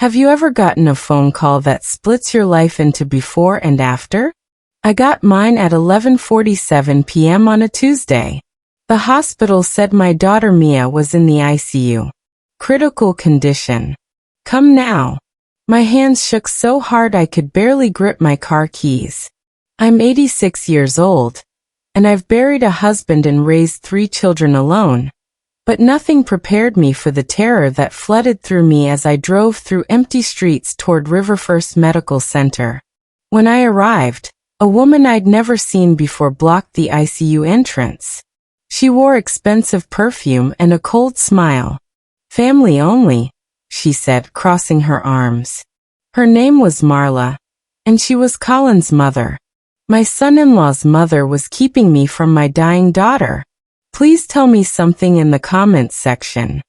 Have you ever gotten a phone call that splits your life into before and after? I got mine at 11:47 p.m. on a Tuesday. The hospital said my daughter Mia was in the ICU. Critical condition. Come now. My hands shook so hard I could barely grip my car keys. I'm 86 years old, and I've buried a husband and raised 3 children alone. But nothing prepared me for the terror that flooded through me as I drove through empty streets toward Riverfirst Medical Center. When I arrived, a woman I'd never seen before blocked the ICU entrance. She wore expensive perfume and a cold smile. "Family only," she said, crossing her arms. Her name was Marla, and she was Colin's mother. My son-in-law's mother was keeping me from my dying daughter. Please tell me something in the comments section.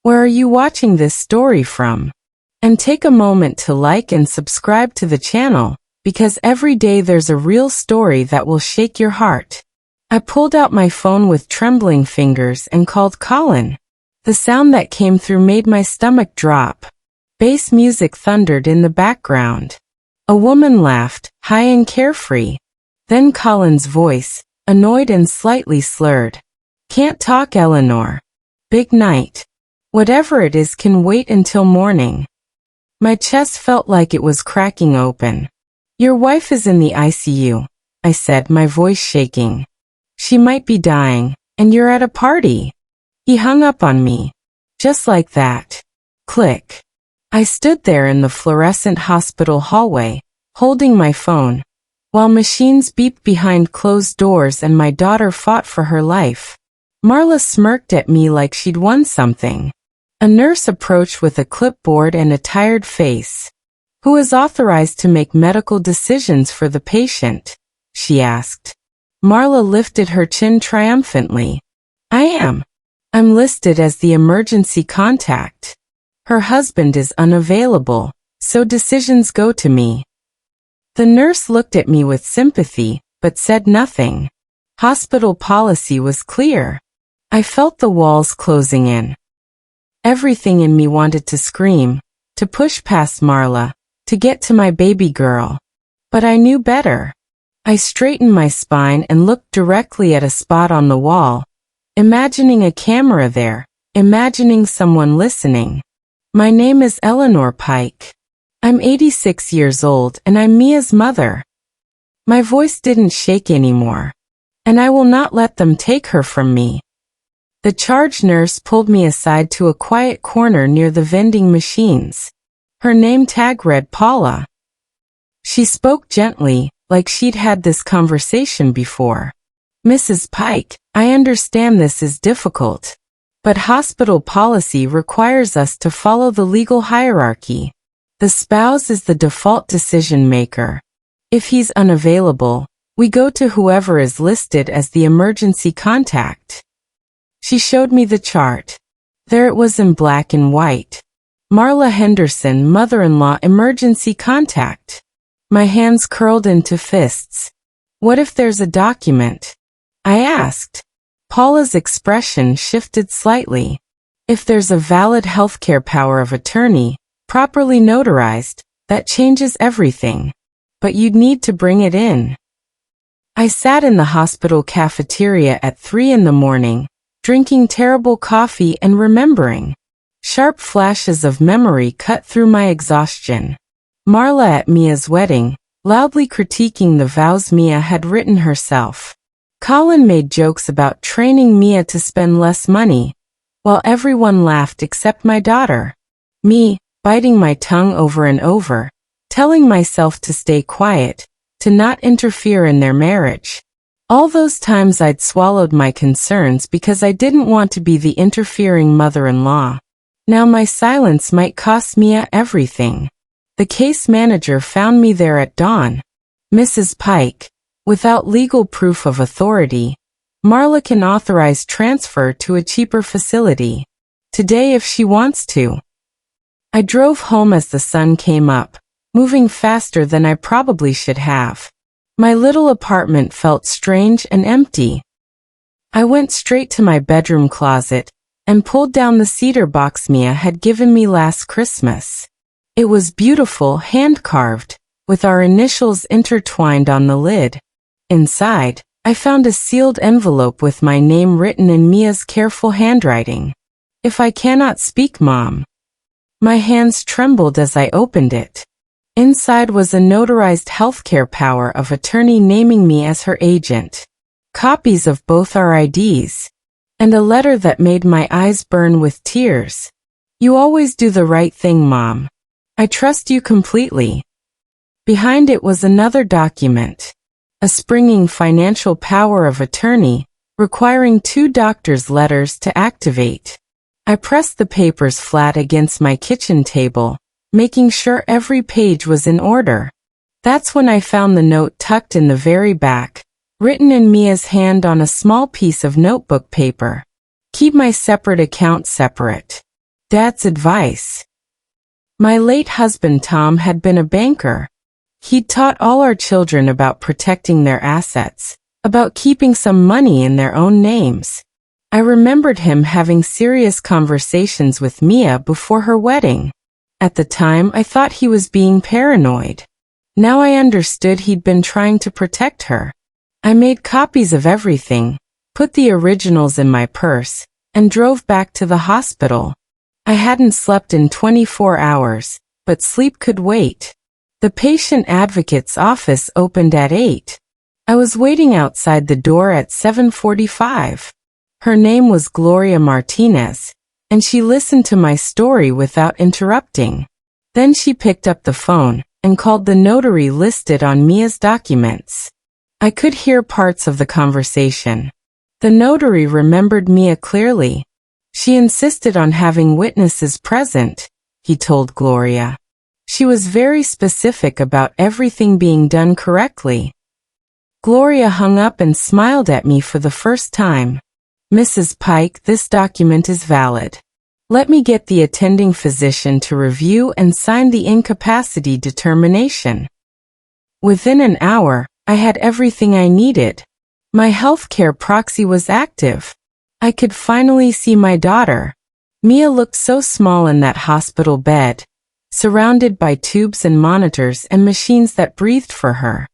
Where are you watching this story from? And take a moment to like and subscribe to the channel, because every day there's a real story that will shake your heart. I pulled out my phone with trembling fingers and called Colin. The sound that came through made my stomach drop. Bass music thundered in the background. A woman laughed, high and carefree. Then Colin's voice, annoyed and slightly slurred. "Can't talk, Eleanor. Big night. Whatever it is can wait until morning." My chest felt like it was cracking open. "Your wife is in the ICU," I said, my voice shaking. "She might be dying, and you're at a party." He hung up on me. Just like that. Click. I stood there in the fluorescent hospital hallway, holding my phone, while machines beeped behind closed doors and my daughter fought for her life. Marla smirked at me like she'd won something. A nurse approached with a clipboard and a tired face. "Who is authorized to make medical decisions for the patient?" she asked. Marla lifted her chin triumphantly. "I am. I'm listed as the emergency contact. Her husband is unavailable, so decisions go to me." The nurse looked at me with sympathy, but said nothing. Hospital policy was clear. I felt the walls closing in. Everything in me wanted to scream, to push past Marla, to get to my baby girl. But I knew better. I straightened my spine and looked directly at a spot on the wall, imagining a camera there, imagining someone listening. "My name is Eleanor Pike. I'm 86 years old and I'm Mia's mother." My voice didn't shake anymore. "And I will not let them take her from me." The charge nurse pulled me aside to a quiet corner near the vending machines. Her name tag read Paula. She spoke gently, like she'd had this conversation before. "Mrs. Pike, I understand this is difficult. But hospital policy requires us to follow the legal hierarchy. The spouse is the default decision maker. If he's unavailable, we go to whoever is listed as the emergency contact." She showed me the chart. There it was in black and white. Marla Henderson, mother-in-law, emergency contact. My hands curled into fists. "What if there's a document?" I asked. Paula's expression shifted slightly. "If there's a valid healthcare power of attorney, properly notarized, that changes everything. But you'd need to bring it in." I sat in the hospital cafeteria at 3 in the morning, drinking terrible coffee and remembering. Sharp flashes of memory cut through my exhaustion. Marla at Mia's wedding, loudly critiquing the vows Mia had written herself. Colin made jokes about training Mia to spend less money, while everyone laughed except my daughter. Me, biting my tongue over and over, telling myself to stay quiet, to not interfere in their marriage. All those times I'd swallowed my concerns because I didn't want to be the interfering mother-in-law. Now my silence might cost Mia everything. The case manager found me there at dawn. "Mrs. Pike, without legal proof of authority, Marla can authorize transfer to a cheaper facility. Today if she wants to." I drove home as the sun came up, moving faster than I probably should have. My little apartment felt strange and empty. I went straight to my bedroom closet and pulled down the cedar box Mia had given me last Christmas. It was beautiful, hand-carved, with our initials intertwined on the lid. Inside, I found a sealed envelope with my name written in Mia's careful handwriting. "If I cannot speak, Mom." My hands trembled as I opened it. Inside was a notarized healthcare power of attorney naming me as her agent, copies of both our IDs, and a letter that made my eyes burn with tears. "You always do the right thing, Mom. I trust you completely." Behind it was another document, a springing financial power of attorney, requiring 2 doctors' letters to activate. I pressed the papers flat against my kitchen table, making sure every page was in order. That's when I found the note tucked in the very back, written in Mia's hand on a small piece of notebook paper. "Keep my separate account separate. Dad's advice." My late husband Tom had been a banker. He'd taught all our children about protecting their assets, about keeping some money in their own names. I remembered him having serious conversations with Mia before her wedding. At the time, I thought he was being paranoid. Now I understood he'd been trying to protect her. I made copies of everything, put the originals in my purse, and drove back to the hospital. I hadn't slept in 24 hours, but sleep could wait. The patient advocate's office opened at 8. I was waiting outside the door at 7:45. Her name was Gloria Martinez, and she listened to my story without interrupting. Then she picked up the phone and called the notary listed on Mia's documents. I could hear parts of the conversation. The notary remembered Mia clearly. She insisted on having witnesses present, he told Gloria. She was very specific about everything being done correctly. Gloria hung up and smiled at me for the first time. "Mrs. Pike, this document is valid. Let me get the attending physician to review and sign the incapacity determination." Within an hour, I had everything I needed. My healthcare proxy was active. I could finally see my daughter. Mia looked so small in that hospital bed, surrounded by tubes and monitors and machines that breathed for her.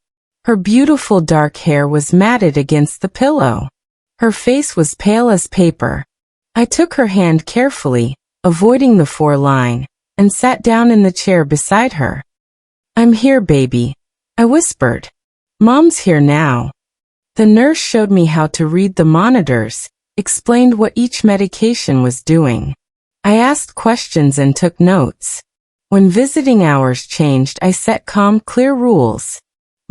Her beautiful dark hair was matted against the pillow. Her face was pale as paper. I took her hand carefully, avoiding the 4-line, and sat down in the chair beside her. "I'm here, baby," I whispered. "Mom's here now." The nurse showed me how to read the monitors, explained what each medication was doing. I asked questions and took notes. When visiting hours changed, I set calm, clear rules.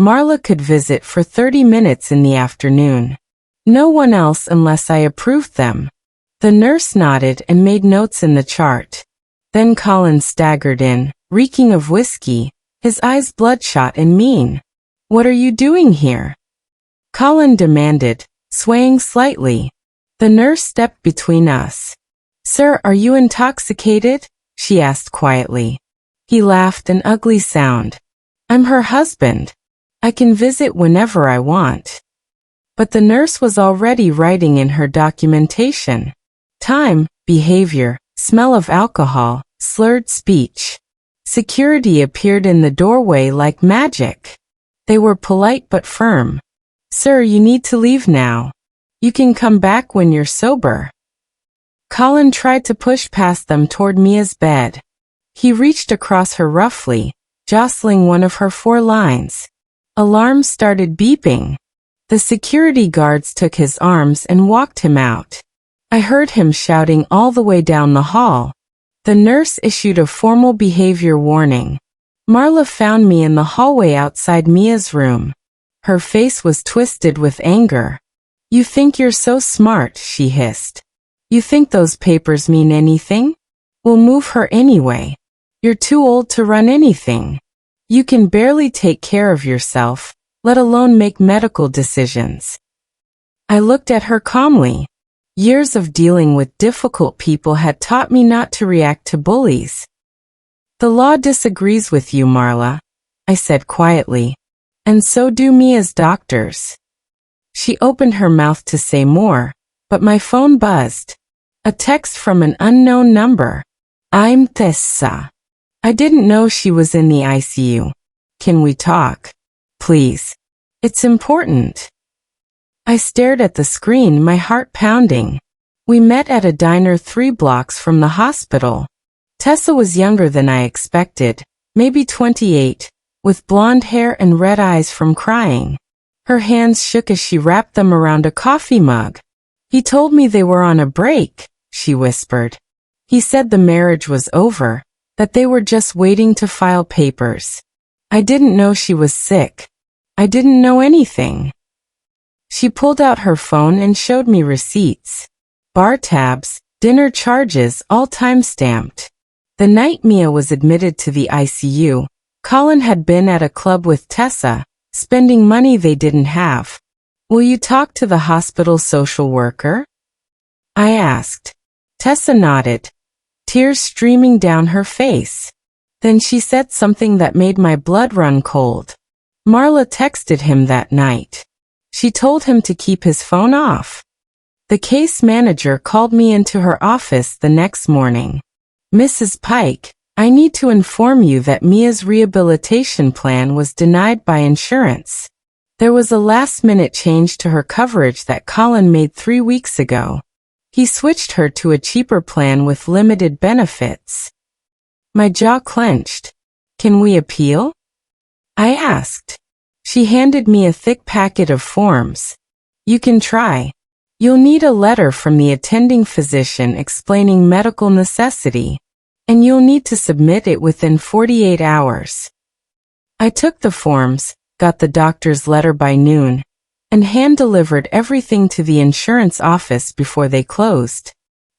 Marla could visit for 30 minutes in the afternoon. No one else unless I approved them. The nurse nodded and made notes in the chart. Then Colin staggered in, reeking of whiskey, his eyes bloodshot and mean. "What are you doing here?" Colin demanded, swaying slightly. The nurse stepped between us. "Sir, are you intoxicated?" she asked quietly. He laughed, an ugly sound. "I'm her husband. I can visit whenever I want." But the nurse was already writing in her documentation. Time, behavior, smell of alcohol, slurred speech. Security appeared in the doorway like magic. They were polite but firm. "Sir, you need to leave now. You can come back when you're sober." Colin tried to push past them toward Mia's bed. He reached across her roughly, jostling one of her 4 lines. Alarms started beeping. The security guards took his arms and walked him out. I heard him shouting all the way down the hall. The nurse issued a formal behavior warning. Marla found me in the hallway outside Mia's room. Her face was twisted with anger. "You think you're so smart," she hissed. "You think those papers mean anything? We'll move her anyway. You're too old to run anything. You can barely take care of yourself, let alone make medical decisions." I looked at her calmly. Years of dealing with difficult people had taught me not to react to bullies. "The law disagrees with you, Marla," I said quietly. "And so do Mia's doctors." She opened her mouth to say more, but my phone buzzed. A text from an unknown number. "I'm Tessa. I didn't know she was in the ICU. Can we talk? Please. It's important. I stared at the screen, my heart pounding. We met at a diner 3 blocks from the hospital. Tessa was younger than I expected, maybe 28, with blonde hair and red eyes from crying. Her hands shook as she wrapped them around a coffee mug. He told me they were on a break, she whispered. He said the marriage was over, that they were just waiting to file papers. I didn't know she was sick. I didn't know anything. She pulled out her phone and showed me receipts. Bar tabs, dinner charges, all time-stamped. The night Mia was admitted to the ICU, Colin had been at a club with Tessa, spending money they didn't have. Will you talk to the hospital social worker? I asked. Tessa nodded, tears streaming down her face. Then she said something that made my blood run cold. Marla texted him that night. She told him to keep his phone off. The case manager called me into her office the next morning. Mrs. Pike, I need to inform you that Mia's rehabilitation plan was denied by insurance. There was a last-minute change to her coverage that Colin made 3 weeks ago. He switched her to a cheaper plan with limited benefits. My jaw clenched. Can we appeal? I asked. She handed me a thick packet of forms. You can try. You'll need a letter from the attending physician explaining medical necessity, and you'll need to submit it within 48 hours. I took the forms, got the doctor's letter by noon, and hand-delivered everything to the insurance office before they closed.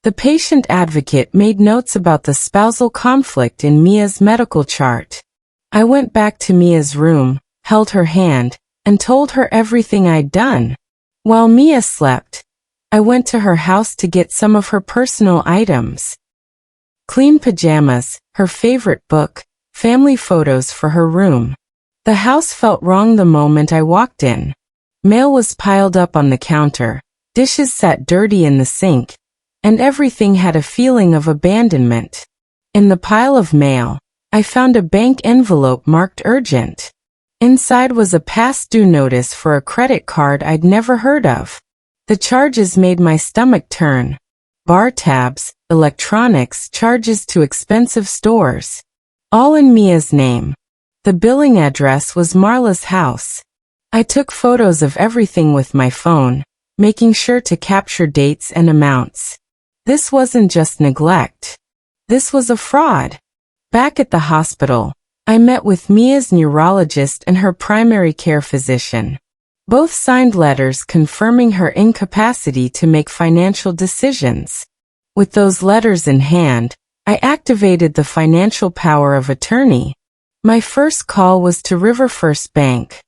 The patient advocate made notes about the spousal conflict in Mia's medical chart. I went back to Mia's room, held her hand, and told her everything I'd done. While Mia slept, I went to her house to get some of her personal items. Clean pajamas, her favorite book, family photos for her room. The house felt wrong the moment I walked in. Mail was piled up on the counter, dishes sat dirty in the sink, and everything had a feeling of abandonment. In the pile of mail, I found a bank envelope marked urgent. Inside was a past due notice for a credit card I'd never heard of. The charges made my stomach turn. Bar tabs, electronics, charges to expensive stores. All in Mia's name. The billing address was Marla's house. I took photos of everything with my phone, making sure to capture dates and amounts. This wasn't just neglect. This was a fraud. Back at the hospital, I met with Mia's neurologist and her primary care physician. Both signed letters confirming her incapacity to make financial decisions. With those letters in hand, I activated the financial power of attorney. My first call was to River First Bank.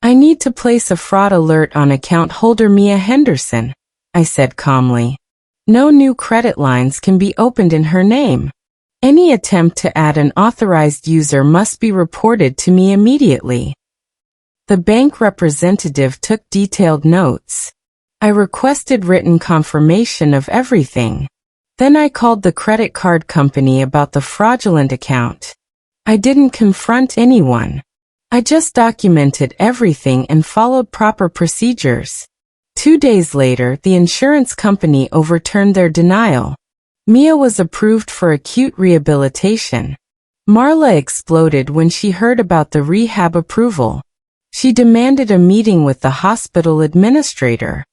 I need to place a fraud alert on account holder Mia Henderson, I said calmly. No new credit lines can be opened in her name. Any attempt to add an authorized user must be reported to me immediately. The bank representative took detailed notes. I requested written confirmation of everything. Then I called the credit card company about the fraudulent account. I didn't confront anyone. I just documented everything and followed proper procedures. 2 days later, the insurance company overturned their denial. Mia was approved for acute rehabilitation. Marla exploded when she heard about the rehab approval. She demanded a meeting with the hospital administrator.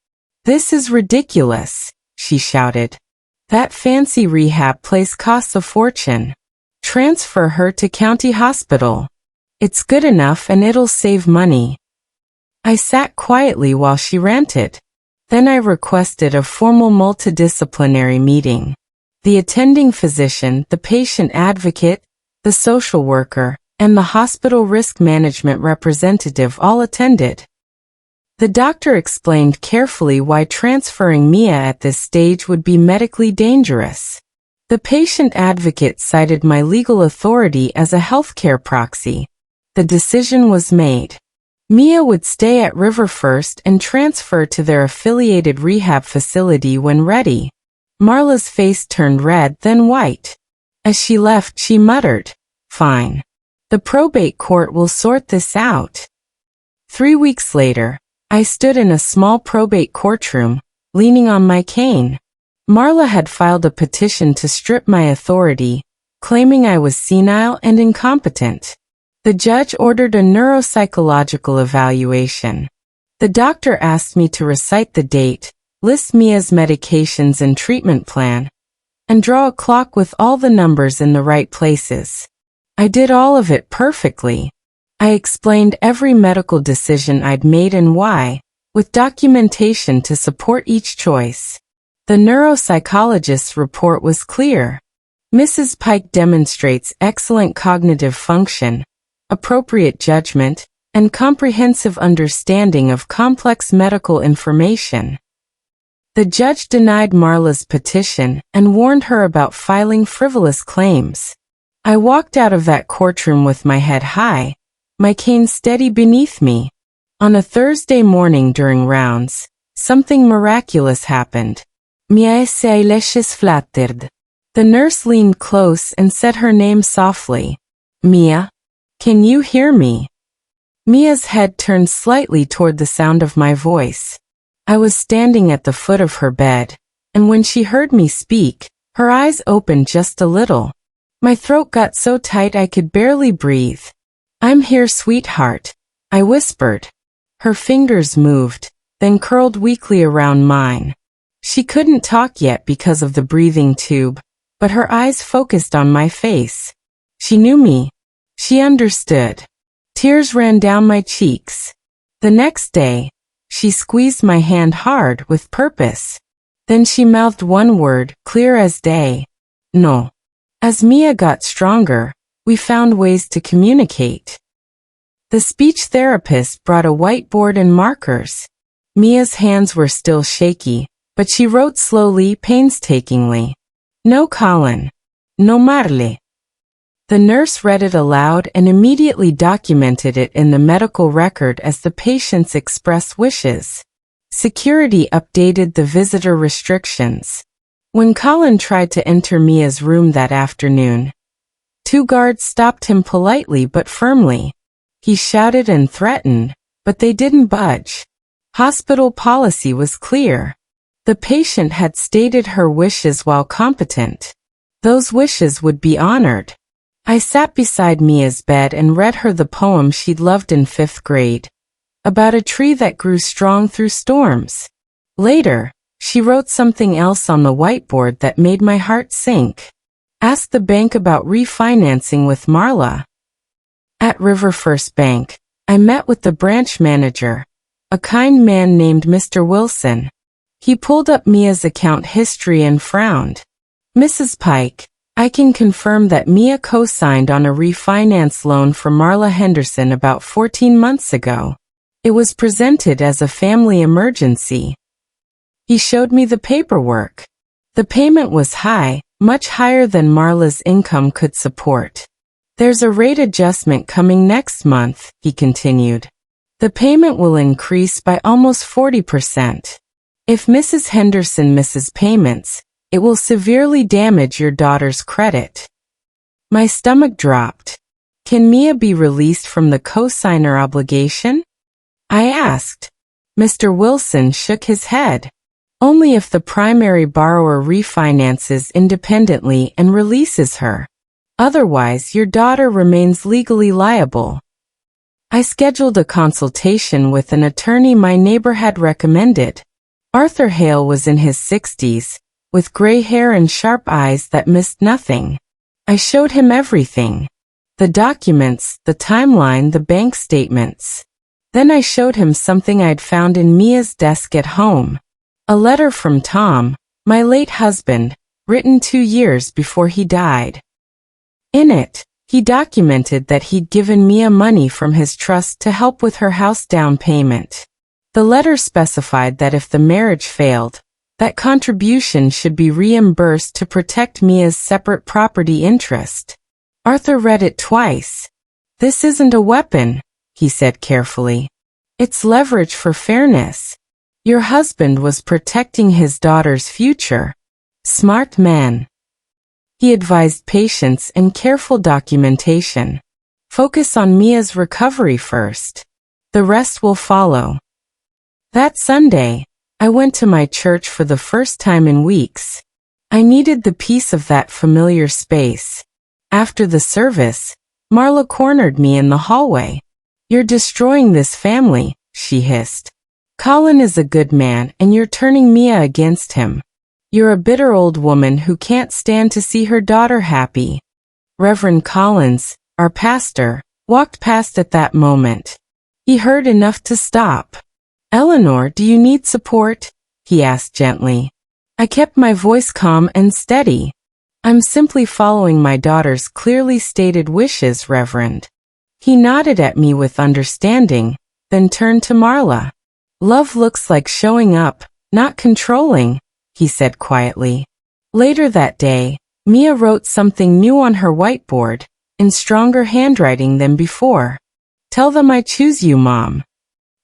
This is ridiculous, she shouted. That fancy rehab place costs a fortune. Transfer her to county hospital. It's good enough and it'll save money. I sat quietly while she ranted. Then I requested a formal multidisciplinary meeting. The attending physician, the patient advocate, the social worker, and the hospital risk management representative all attended. The doctor explained carefully why transferring Mia at this stage would be medically dangerous. The patient advocate cited my legal authority as a healthcare proxy. The decision was made. Mia would stay at River First and transfer to their affiliated rehab facility when ready. Marla's face turned red, then white. As she left, she muttered, Fine. The probate court will sort this out. 3 weeks later, I stood in a small probate courtroom, leaning on my cane. Marla had filed a petition to strip my authority, claiming I was senile and incompetent. The judge ordered a neuropsychological evaluation. The doctor asked me to recite the date, list Mia's medications and treatment plan, and draw a clock with all the numbers in the right places. I did all of it perfectly. I explained every medical decision I'd made and why, with documentation to support each choice. The neuropsychologist's report was clear. Mrs. Pike demonstrates excellent cognitive function, appropriate judgment, and comprehensive understanding of complex medical information. The judge denied Marla's petition and warned her about filing frivolous claims. I walked out of that courtroom with my head high, my cane steady beneath me. On a Thursday morning during rounds, something miraculous happened. Mia's eyelashes fluttered. The nurse leaned close and said her name softly. Mia? Can you hear me? Mia's head turned slightly toward the sound of my voice. I was standing at the foot of her bed, and when she heard me speak, her eyes opened just a little. My throat got so tight I could barely breathe. I'm here, sweetheart, I whispered. Her fingers moved, then curled weakly around mine. She couldn't talk yet because of the breathing tube, but her eyes focused on my face. She knew me. She understood. Tears ran down my cheeks. The next day, she squeezed my hand hard with purpose. Then she mouthed one word, clear as day. No. As Mia got stronger, we found ways to communicate. The speech therapist brought a whiteboard and markers. Mia's hands were still shaky, but she wrote slowly, painstakingly. No Colin. No Marle. The nurse read it aloud and immediately documented it in the medical record as the patient's express wishes. Security updated the visitor restrictions. When Colin tried to enter Mia's room that afternoon, 2 guards stopped him politely but firmly. He shouted and threatened, but they didn't budge. Hospital policy was clear. The patient had stated her wishes while competent. Those wishes would be honored. I sat beside Mia's bed and read her the poem she'd loved in 5th grade, about a tree that grew strong through storms. Later, she wrote something else on the whiteboard that made my heart sink. Ask the bank about refinancing with Marla. At River First Bank, I met with the branch manager, a kind man named Mr. Wilson. He pulled up Mia's account history and frowned. Mrs. Pike, I can confirm that Mia co-signed on a refinance loan for Marla Henderson about 14 months ago. It was presented as a family emergency. He showed me the paperwork. The payment was high, much higher than Marla's income could support. There's a rate adjustment coming next month, he continued. The payment will increase by almost 40%. If Mrs. Henderson misses payments, it will severely damage your daughter's credit. My stomach dropped. Can Mia be released from the co-signer obligation? I asked. Mr. Wilson shook his head. Only if the primary borrower refinances independently and releases her. Otherwise, your daughter remains legally liable. I scheduled a consultation with an attorney my neighbor had recommended. Arthur Hale was in his 60s, with gray hair and sharp eyes that missed nothing. I showed him everything. The documents, the timeline, the bank statements. Then I showed him something I'd found in Mia's desk at home. A letter from Tom, my late husband, written 2 years before he died. In it, he documented that he'd given Mia money from his trust to help with her house down payment. The letter specified that if the marriage failed, that contribution should be reimbursed to protect Mia's separate property interest. Arthur read it twice. This isn't a weapon, he said carefully. It's leverage for fairness. Your husband was protecting his daughter's future. Smart man. He advised patience and careful documentation. Focus on Mia's recovery first. The rest will follow. That Sunday, I went to my church for the first time in weeks. I needed the peace of that familiar space. After the service, Marla cornered me in the hallway. "You're destroying this family," she hissed. "Colin is a good man and you're turning Mia against him. You're a bitter old woman who can't stand to see her daughter happy." Reverend Collins, our pastor, walked past at that moment. He heard enough to stop. "Eleanor, do you need support?" he asked gently. I kept my voice calm and steady. "I'm simply following my daughter's clearly stated wishes, Reverend." He nodded at me with understanding, then turned to Marla. "Love looks like showing up, not controlling," he said quietly. Later that day, Mia wrote something new on her whiteboard, in stronger handwriting than before. "Tell them I choose you, Mom."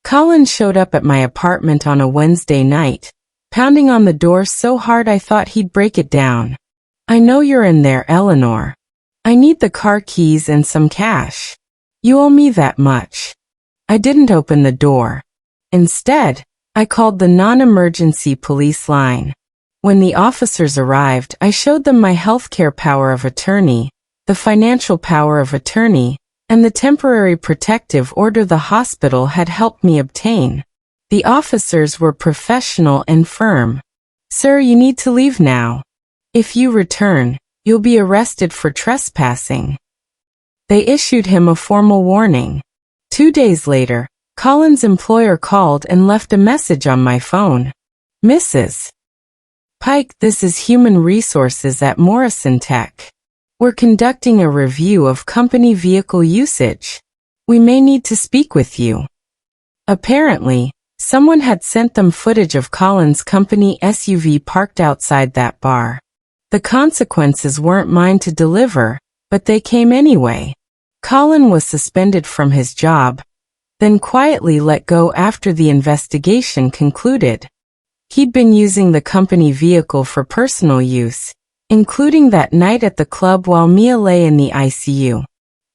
Colin showed up at my apartment on a Wednesday night, pounding on the door so hard I thought he'd break it down. "I know you're in there, Eleanor. I need the car keys and some cash. You owe me that much." I didn't open the door. Instead, I called the non-emergency police line. When the officers arrived, I showed them my healthcare power of attorney, the financial power of attorney, and the temporary protective order the hospital had helped me obtain. The officers were professional and firm. "Sir, you need to leave now. If you return, you'll be arrested for trespassing." They issued him a formal warning. 2 days later, Colin's employer called and left a message on my phone. "Mrs. Pike, this is Human Resources at Morrison Tech. We're conducting a review of company vehicle usage. We may need to speak with you." Apparently, someone had sent them footage of Colin's company SUV parked outside that bar. The consequences weren't mine to deliver, but they came anyway. Colin was suspended from his job, then quietly let go after the investigation concluded. He'd been using the company vehicle for personal use, including that night at the club while Mia lay in the ICU.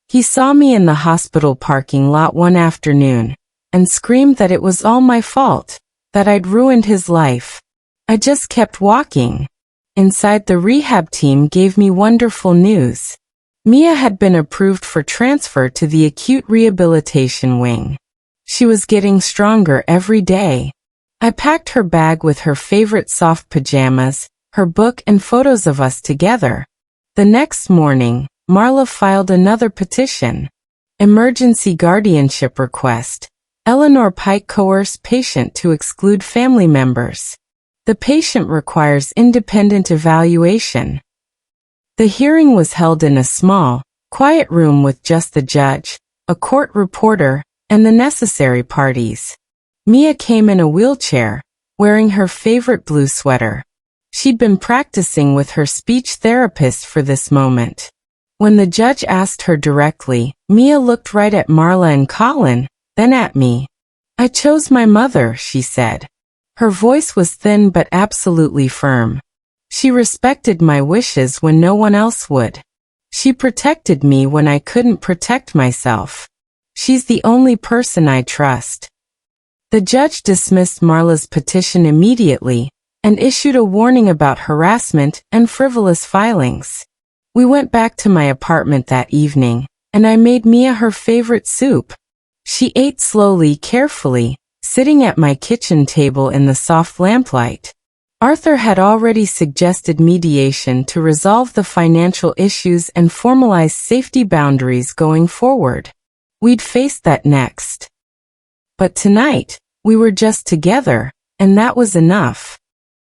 He saw me in the hospital parking lot one afternoon and screamed that it was all my fault, that I'd ruined his life. I just kept walking. Inside, the rehab team gave me wonderful news. Mia had been approved for transfer to the acute rehabilitation wing. She was getting stronger every day. I packed her bag with her favorite soft pajamas, her book, and photos of us together. The next morning, Marla filed another petition. Emergency guardianship request. Eleanor Pike coerced patient to exclude family members. The patient requires independent evaluation. The hearing was held in a small, quiet room with just the judge, a court reporter, and the necessary parties. Mia came in a wheelchair, wearing her favorite blue sweater. She'd been practicing with her speech therapist for this moment. When the judge asked her directly, Mia looked right at Marla and Colin, then at me. "I chose my mother," she said. Her voice was thin but absolutely firm. She respected my wishes when no one else would. She protected me when I couldn't protect myself. She's the only person I trust. The judge dismissed Marla's petition immediately and issued a warning about harassment and frivolous filings. We went back to my apartment that evening, and I made Mia her favorite soup. She ate slowly, carefully, sitting at my kitchen table in the soft lamplight. Arthur had already suggested mediation to resolve the financial issues and formalize safety boundaries going forward. We'd face that next. But tonight, we were just together, and that was enough.